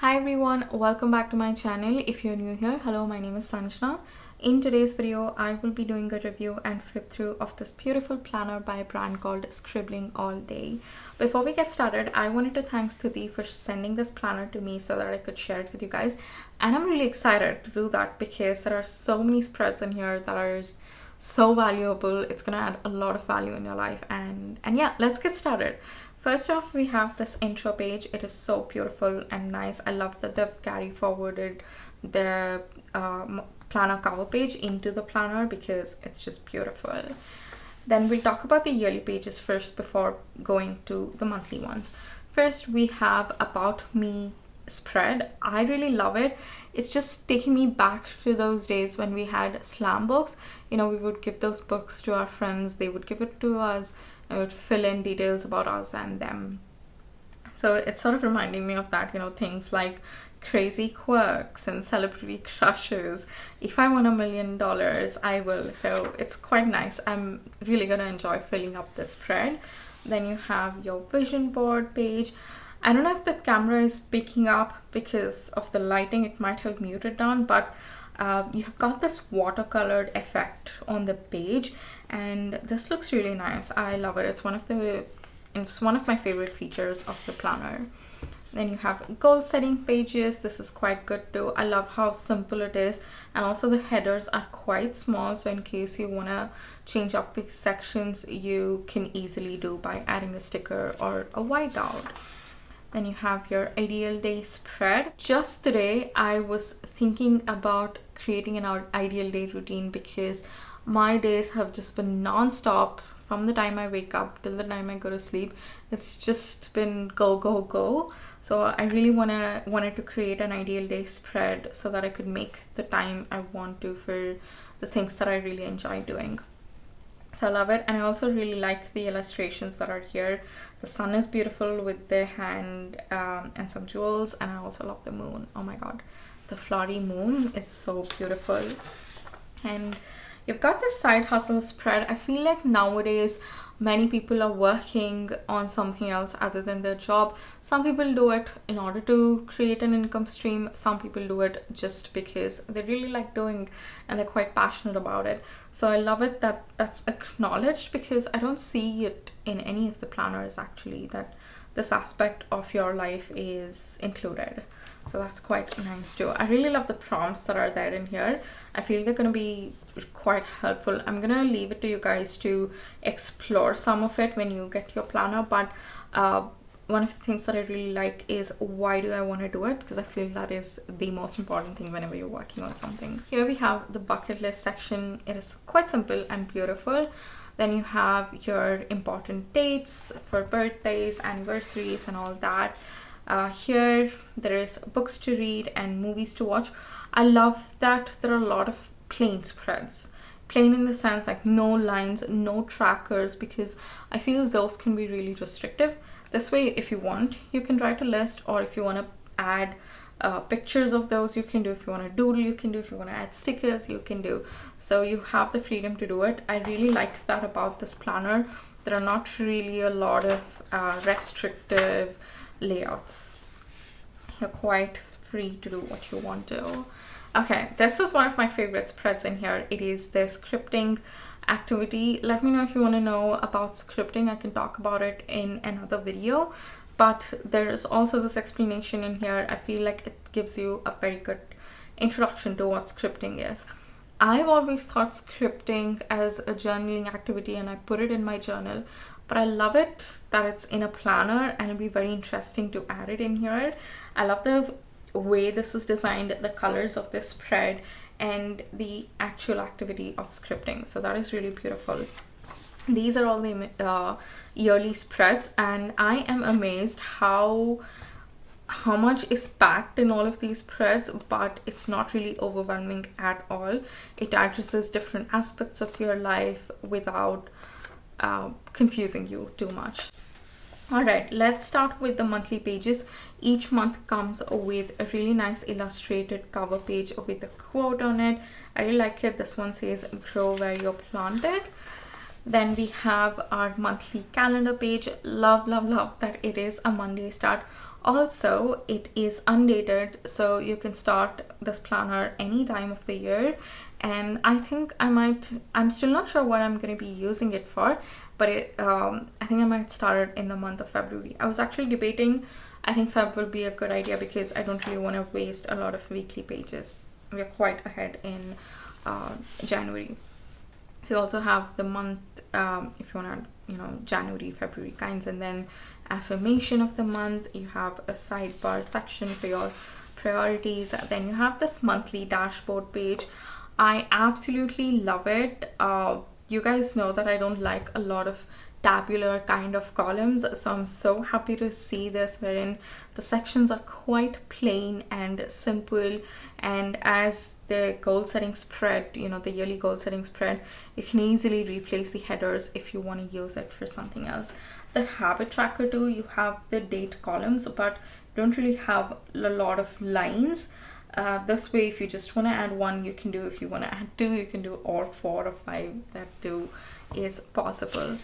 Hi everyone, welcome back to my channel. If you're new here, hello, my name is Sanjana. In today's video, I will be doing a review and flip through of this beautiful planner by a brand called Scribbling All Day. Before we get started, I wanted to thank Stuti for sending this planner to me so that I could share it with you guys. And I'm really excited to do that because there are so many spreads in here that are so valuable. It's gonna add a lot of value in your life. And yeah, let's get started. First off, we have this intro page. It is so beautiful and nice. I love that they've carry forwarded the planner cover page into the planner because it's just beautiful. Then we'll talk about the yearly pages first before going to the monthly ones. First, we have About Me spread. I really love it. It's just taking me back to those days when we had slam books. You know, we would give those books to our friends, they would give it to us, and would fill in details about us and them. So it's sort of reminding me of that, you know, things like crazy quirks and celebrity crushes. If I won $1 million, I will. So it's quite nice. I'm really gonna enjoy filling up this spread. Then you have your vision board page. I don't know if the camera is picking up because of the lighting, it might have muted down, but you have got this watercolored effect on the page and this looks really nice. I love it. It's one of my favorite features of the planner. Then you have goal setting pages. This is quite good too. I love how simple it is, and also the headers are quite small, so in case you want to change up these sections, you can easily do by adding a sticker or a whiteout. Then you have your ideal day spread. Just today, I was thinking about creating an ideal day routine because my days have just been non-stop from the time I wake up till the time I go to sleep. It's just been go, go, go. So I really wanted to create an ideal day spread so that I could make the time I want to for the things that I really enjoy doing. So I love it, and I also really like the illustrations that are here. The sun is beautiful with the hand and some jewels, and I also love the moon. Oh my god, the flowery moon is so beautiful. And you've got this side hustle spread. I feel like nowadays many people are working on something else other than their job. Some people do it in order to create an income stream. Some people do it just because they really like doing and they're quite passionate about it. So I love it that that's acknowledged because I don't see it in any of the planners actually, that this aspect of your life is included. So that's quite nice too. I really love the prompts that are there in here. I feel they're going to be quite helpful. I'm going to leave it to you guys to explore some of it when you get your planner, but one of the things that I really like is why do I want to do it, because I feel that is the most important thing whenever you're working on something. Here we have the bucket list section. It is quite simple and beautiful. Then you have your important dates for birthdays, anniversaries and all that. Here there is books to read and movies to watch. I love that there are a lot of plain spreads. Plain in the sense like no lines, no trackers, because I feel those can be really restrictive. This way, if you want, you can write a list, or if you want to add pictures of those, you can do. If you want to doodle, you can do. If you want to add stickers, you can do. So you have the freedom to do it. I really like that about this planner. There are not really a lot of restrictive layouts. You're quite free to do what you want to. Okay, this is one of my favorite spreads in here. It is the scripting activity. Let me know if you want to know about scripting. I can talk about it in another video, but there's also this explanation in here. I feel like it gives you a very good introduction to what scripting is. I've always thought scripting as a journaling activity, and I put it in my journal, but I love it that it's in a planner, and it'll be very interesting to add it in here. I love the way this is designed, the colors of this spread, and the actual activity of scripting. So that is really beautiful. These are all the yearly spreads, and I am amazed how much is packed in all of these spreads, but it's not really overwhelming at all. It addresses different aspects of your life without confusing you too much. Alright, let's start with the monthly pages. Each month comes with a really nice illustrated cover page with a quote on it. I really like it. This one says, "Grow where you're planted." Then we have our monthly calendar page. Love that it is a Monday start. Also, it is undated, so you can start this planner any time of the year. And I think I'm still not sure what I'm going to be using it for, but I think I might start it in the month of February. I was actually debating, I think Feb will be a good idea because I don't really want to waste a lot of weekly pages. We're quite ahead in January. So you also have the month, if you want to, January, February kinds, and then affirmation of the month. You have a sidebar section for your priorities. Then you have this monthly dashboard page. I absolutely love it. You guys know that I don't like a lot of tabular kind of columns, so I'm so happy to see this, wherein the sections are quite plain and simple. And as the goal setting spread, the yearly goal setting spread, you can easily replace the headers if you want to use it for something else. The habit tracker too, you have the date columns, but don't really have a lot of lines. This way, if you just want to add one, you can do. If you want to add two, you can do, or 4 or 5. That too is possible.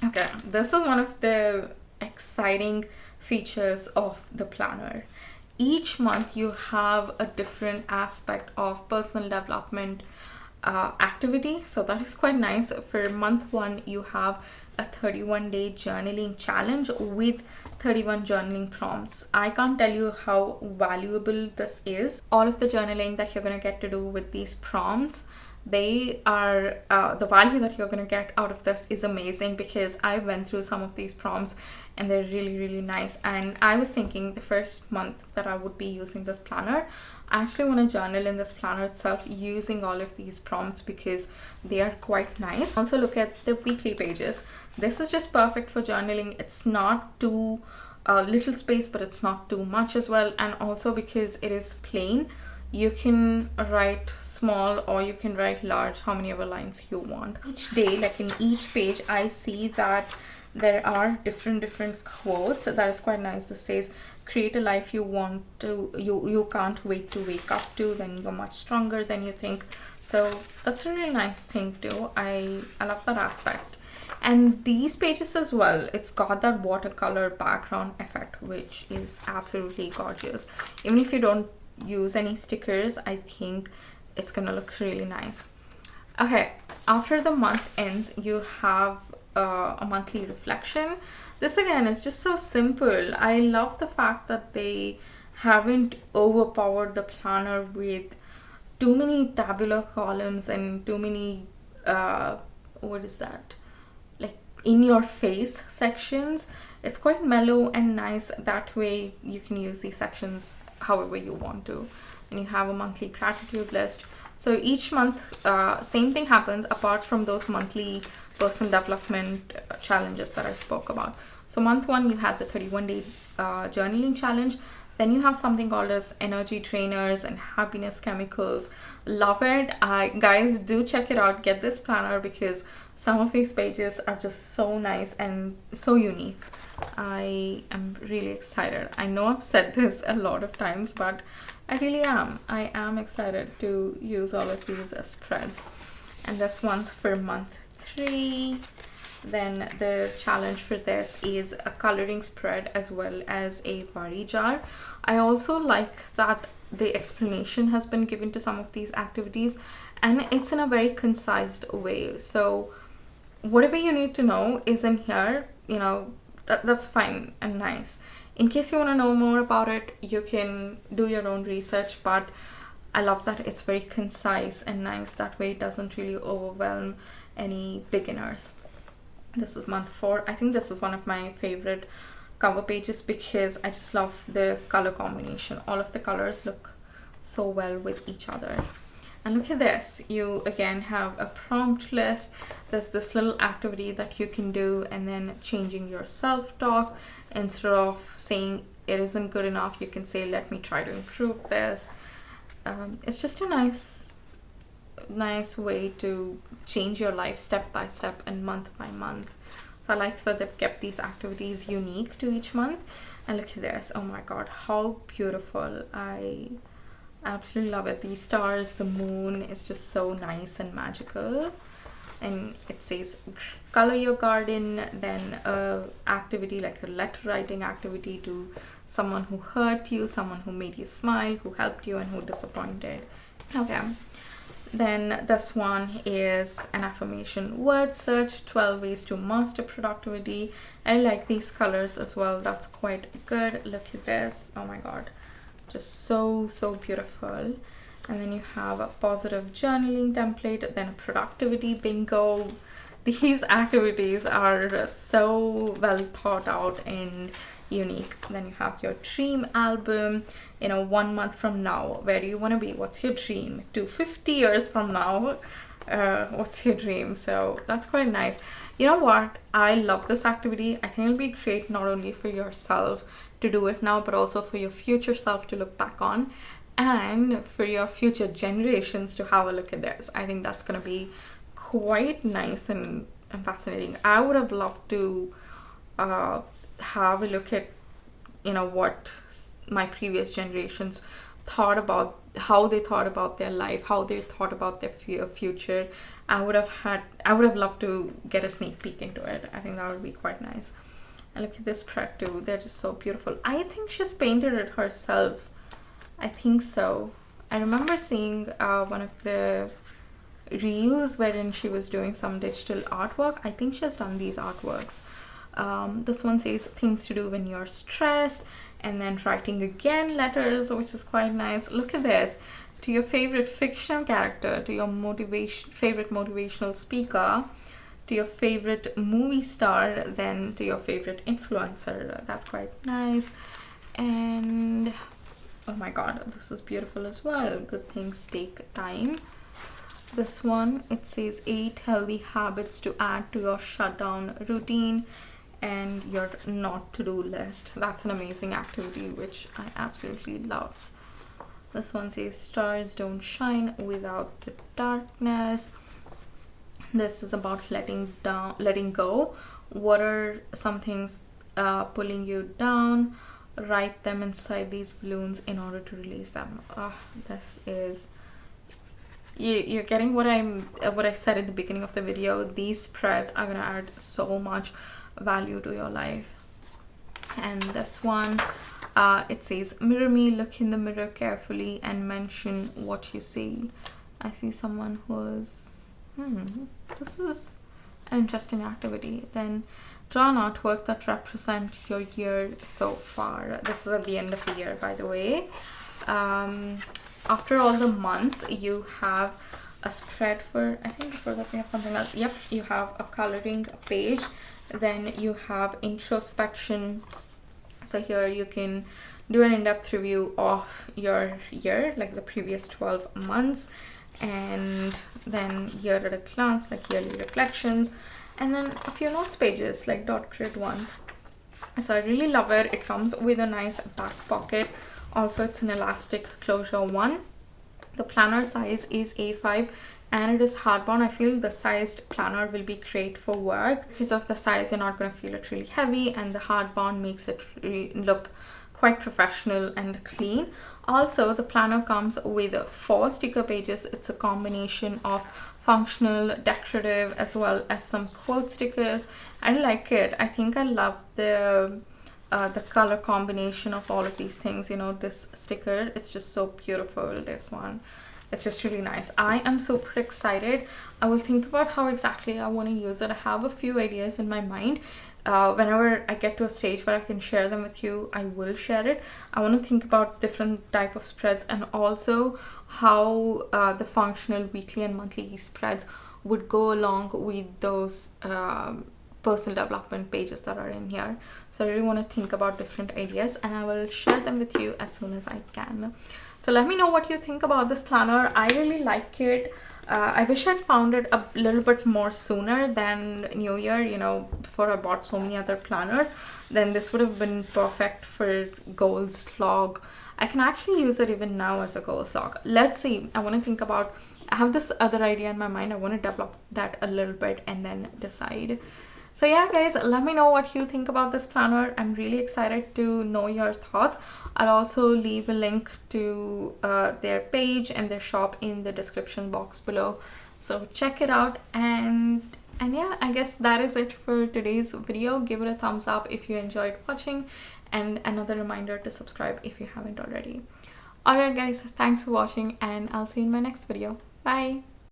Okay, this is one of the exciting features of the planner. Each month you have a different aspect of personal development activity, so that is quite nice. For month 1, you have a 31-day journaling challenge with 31 journaling prompts. I can't tell you how valuable this is. All of the journaling that you're going to get to do with these prompts, they are the value that you're going to get out of this is amazing, because I went through some of these prompts and they're really, really nice. And I was thinking the first month that I would be using this planner, I actually want to journal in this planner itself using all of these prompts because they are quite nice. Also, look at the weekly pages. This is just perfect for journaling. It's not too little space, but it's not too much as well. And also because it is plain, you can write small or you can write large, how many ever lines you want. Each day, like in each page, I see that there are different quotes. That is quite nice. This says, create a life you want to, you can't wait to wake up to, then you're much stronger than you think. So that's a really nice thing too. I love that aspect. And these pages as well, it's got that watercolor background effect, which is absolutely gorgeous. Even if you don't use any stickers, I think it's gonna look really nice. Okay, after the month ends, you have a monthly reflection. This again is just so simple. I love the fact that they haven't overpowered the planner with too many tabular columns and too many what is that, like in your face sections. It's quite mellow and nice. That way you can use these sections however you want to. And you have a monthly gratitude list. So each month, same thing happens apart from those monthly personal development challenges that I spoke about. So month 1, you had the 31-day journaling challenge. Then you have something called as energy trainers and happiness chemicals. Love it. Guys, do check it out. Get this planner because some of these pages are just so nice and so unique. I am really excited. I know I've said this a lot of times, but I really am. I am excited to use all of these spreads. And this one's for month 3. Then the challenge for this is a coloring spread as well as a worry jar. I also like that the explanation has been given to some of these activities and it's in a very concise way. So whatever you need to know is in here, that's fine and nice. In case you want to know more about it, you can do your own research, but I love that it's very concise and nice. That way it doesn't really overwhelm any beginners. This is month 4. I think this is one of my favorite cover pages because I just love the color combination. All of the colors look so well with each other. And look at this, you again have a prompt list. There's this little activity that you can do and then changing your self-talk. Instead of saying it isn't good enough, you can say, let me try to improve this. It's just a nice way to change your life step by step and month by month. So I like that they've kept these activities unique to each month. And look at this, oh my god, how beautiful. I absolutely love it. These stars, the moon is just so nice and magical. and it says color your garden, then activity like a letter writing activity to someone who hurt you, someone who made you smile, who helped you, and who disappointed. Okay, then this one is an affirmation word search, 12 ways to master productivity. I like these colors as well, that's quite good. Look at this, oh my god, just so beautiful. And then you have a positive journaling template, then a productivity bingo. These activities are so well thought out and unique. Then you have your dream album, 1 month from now, where do you want to be, what's your dream, to 50 years from now, what's your dream. So that's quite nice. You know what, I love this activity. I think it'll be great not only for yourself to do it now, but also for your future self to look back on, and for your future generations to have a look at this. I think that's going to be quite nice and fascinating. I would have loved to have a look at what my previous generations thought about, how they thought about their life, how they thought about their future. I would have loved to get a sneak peek into it. I think that would be quite nice. And look at this spread too, they're just so beautiful. I think she's painted it herself. I think so. I remember seeing one of the reels wherein she was doing some digital artwork. I think she has done these artworks. This one says things to do when you're stressed, and then writing again letters, which is quite nice. Look at this, to your favorite fictional character, to your favorite motivational speaker, to your favorite movie star, then to your favorite influencer. That's quite nice. And oh my god, this is beautiful as well. Good things take time. This one, it says 8 healthy habits to add to your shutdown routine and your not to-do list. That's an amazing activity which I absolutely love. This one says stars don't shine without the darkness. This is about letting go. What are some things pulling you down? Write them inside these balloons in order to release them. This is, you're getting what I said at the beginning of the video. These spreads are gonna add so much value to your life. And this one, it says mirror me, look in the mirror carefully and mention what you see. I see someone who's this is an interesting activity. Then draw an artwork that represent your year so far. This is at the end of the year, by the way. After all the months, you have a spread for, I think before that we have something else. Yep, you have a coloring page, then you have introspection. So here you can do an in-depth review of your year, like the previous 12 months, and then year at a glance, like yearly reflections, and then a few notes pages, like dot grid ones. So I really love it. It comes with a nice back pocket. Also, it's an elastic closure one. The planner size is A5 and it is hardbound. I feel the sized planner will be great for work. Because of the size, you're not going to feel it really heavy, and the hardbound makes it look quite professional and clean. Also, the planner comes with 4 sticker pages. It's a combination of functional, decorative, as well as some quote stickers. I like it. I think I love the color combination of all of these things. This sticker, it's just so beautiful. This one, it's just really nice. I am super excited. I will think about how exactly I want to use it. I have a few ideas in my mind. Whenever I get to a stage where I can share them with you, I will share it. I want to think about different type of spreads, and also how the functional weekly and monthly spreads would go along with those personal development pages that are in here. So I really want to think about different ideas, and I will share them with you as soon as I can. So let me know what you think about this planner. I really like it. I wish I'd found it a little bit more sooner than New Year, before I bought so many other planners. Then this would have been perfect for goals log. I can actually use it even now as a goals log. Let's see. I want to think about, I have this other idea in my mind. I want to develop that a little bit and then decide. So yeah, guys, let me know what you think about this planner. I'm really excited to know your thoughts. I'll also leave a link to their page and their shop in the description box below. So check it out. And yeah, I guess that is it for today's video. Give it a thumbs up if you enjoyed watching, and another reminder to subscribe if you haven't already. Alright guys, thanks for watching, and I'll see you in my next video. Bye.